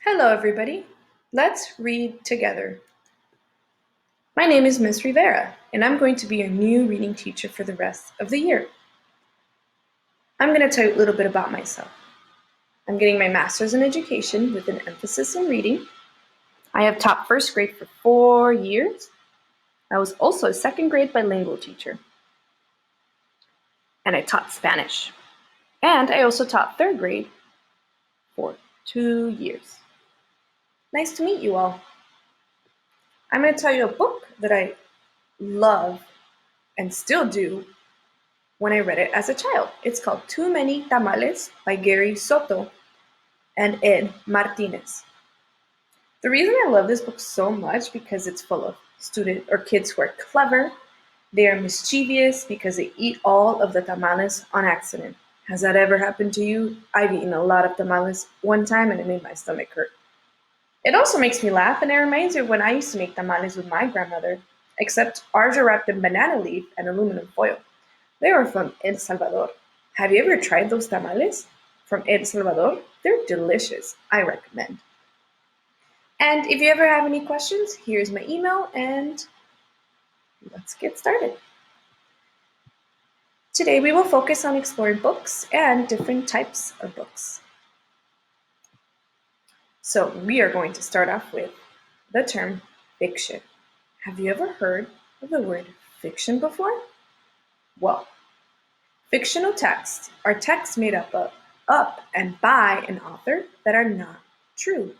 Hello, everybody. Let's read together. My name is Ms. Rivera, and I'm going to be your new reading teacher for the rest of the year. I'm going to tell you a little bit about myself. I'm getting my master's in education with an emphasis in reading. I have taught first grade for 4 years. I was also a second grade bilingual teacher. And I taught Spanish. And I also taught third grade for 2 years. Nice to meet you all. I'm going to tell you a book that I love and still do when I read it as a child. It's called Too Many Tamales by Gary Soto and Ed Martinez. The reason I love this book so much because it's full of student or kids who are clever. They are mischievous because they eat all of the tamales on accident. Has that ever happened to you? I've eaten a lot of tamales one time and it made my stomach hurt. It also makes me laugh and it reminds me of when I used to make tamales with my grandmother, except ours are wrapped in banana leaf and aluminum foil. They are from El Salvador. Have you ever tried those tamales from El Salvador? They're delicious. I recommend. And if you ever have any questions, here's my email and let's get started. Today we will focus on exploring books and different types of books. So we are going to start off with the term fiction. Have you ever heard of the word fiction before? Well, fictional texts are texts made up and by an author that are not true.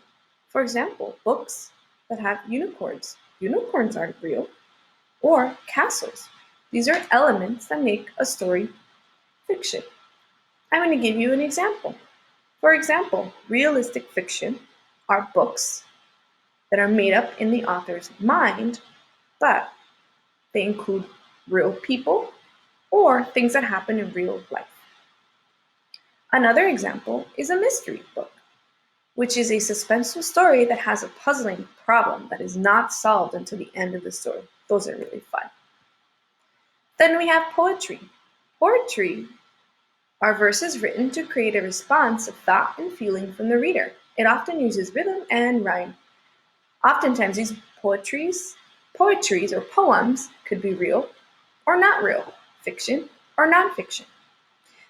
For example, books that have unicorns. Unicorns aren't real. Or castles. These are elements that make a story fiction. I'm going to give you an example. For example, realistic fiction are books that are made up in the author's mind, but they include real people or things that happen in real life. Another example is a mystery book, which is a suspenseful story that has a puzzling problem that is not solved until the end of the story. Those are really fun. Then we have poetry. Poetry are verses written to create a response of thought and feeling from the reader. It often uses rhythm and rhyme. Oftentimes these poetries or poems could be real or not real, fiction or nonfiction.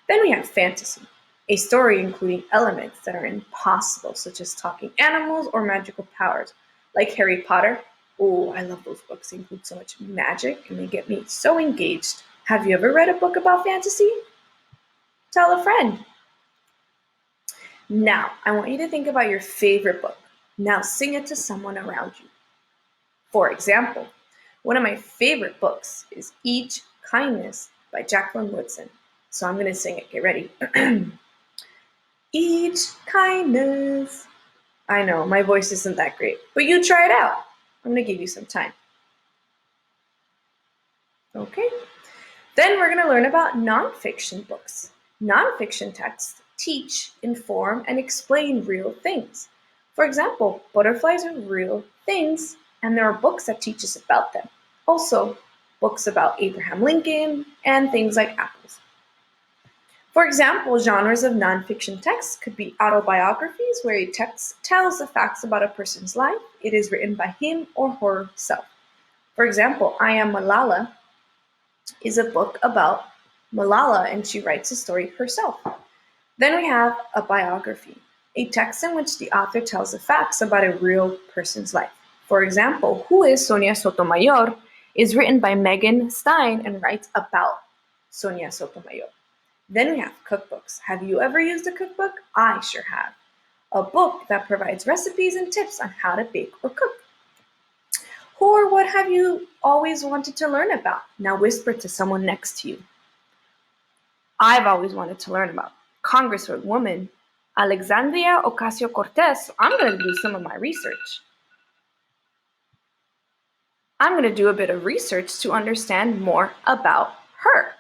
Then we have fantasy, a story including elements that are impossible, such as talking animals or magical powers, like Harry Potter. Oh, I love those books. They include so much magic and they get me so engaged. Have you ever read a book about fantasy? Tell a friend. Now, I want you to think about your favorite book. Now sing it to someone around you. For example, one of my favorite books is Each Kindness by Jacqueline Woodson. So I'm going to sing it. Get ready. Each kindness. I know, my voice isn't that great, but you try it out. I'm going to give you some time. Okay. Then we're going to learn about nonfiction books. Nonfiction texts teach, inform, and explain real things. For example, butterflies are real things, and there are books that teach us about them. Also, books about Abraham Lincoln and things like apples. For example, genres of nonfiction texts could be autobiographies, where a text tells the facts about a person's life. It is written by him or herself. For example, I Am Malala is a book about Malala, and she writes the story herself. Then we have a biography, a text in which the author tells the facts about a real person's life. For example, Who is Sonia Sotomayor is written by Megan Stein and writes about Sonia Sotomayor. Then we have cookbooks. Have you ever used a cookbook? I sure have. A book that provides recipes and tips on how to bake or cook. Or what have you always wanted to learn about? Now whisper to someone next to you. I've always wanted to learn about Congresswoman Alexandria Ocasio-Cortez, so I'm going to do some of my research. I'm going to do a bit of research to understand more about her.